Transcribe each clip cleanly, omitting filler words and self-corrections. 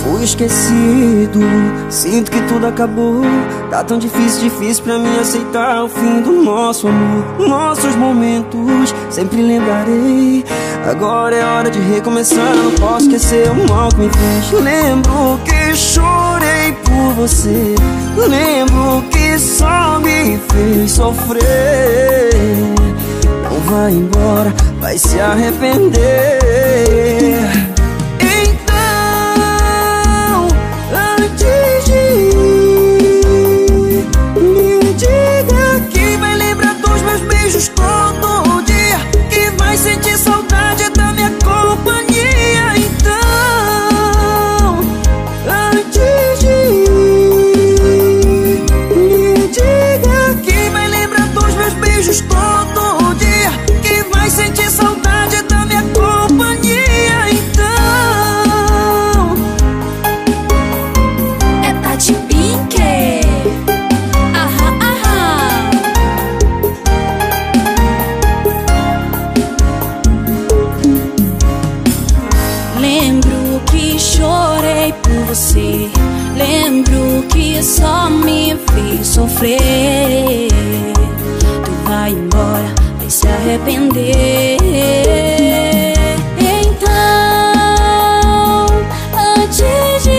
Fui esquecido, sinto que tudo acabou. Tá tão difícil pra mim aceitar o fim do nosso amor. Nossos momentos sempre lembrarei. Agora é hora de recomeçar, não posso esquecer o mal que me fez. Lembro que chorei por você, lembro que só me fez sofrer. Não vai embora, vai se arrepender. Todo dia, que vai sentir saudade da minha companhia. Então, antes de ir, me diga que vai lembrar dos meus beijos todo dia, que vai sentir saudade da minha companhia. Então, é Tati Pink. Lembro que chorei por você, lembro que só me fez sofrer. Tu vai embora, vai se arrepender. Então, antes de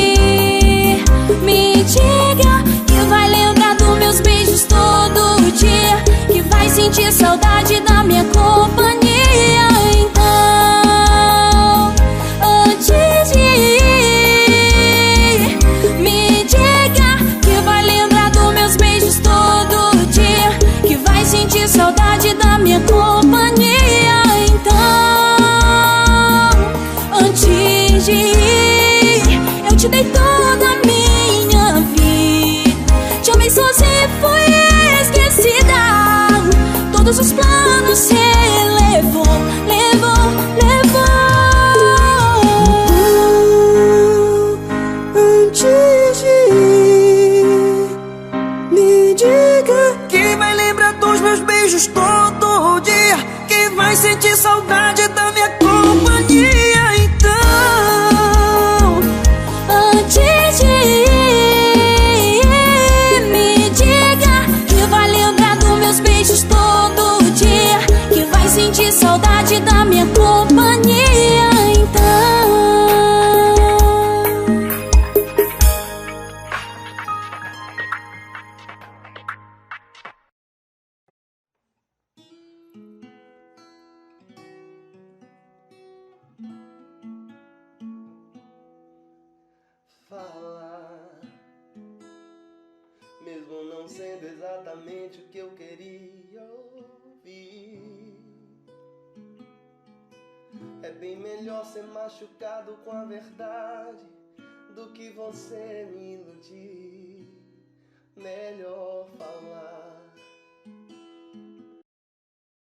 ir, me diga que vai lembrar dos meus beijos todo dia, que vai sentir saudade da minha companhia. Saudade da minha companhia. Então, antes de ir, eu te dei toda a minha vida. Te amei sozinha e fui esquecida. Todos os planos se levou, levou, levou. Antes de ir, me diga que vai lembrar dos meus beijos todo dia, que vai sentir saudade da minha companhia. Então, antes de ir, me diga que vai lembrar dos meus beijos todo dia, que vai sentir saudade da minha companhia. Então, falar, mesmo não sendo exatamente o que eu queria ouvir. É bem melhor ser machucado com a verdade do que você me iludir. Melhor falar,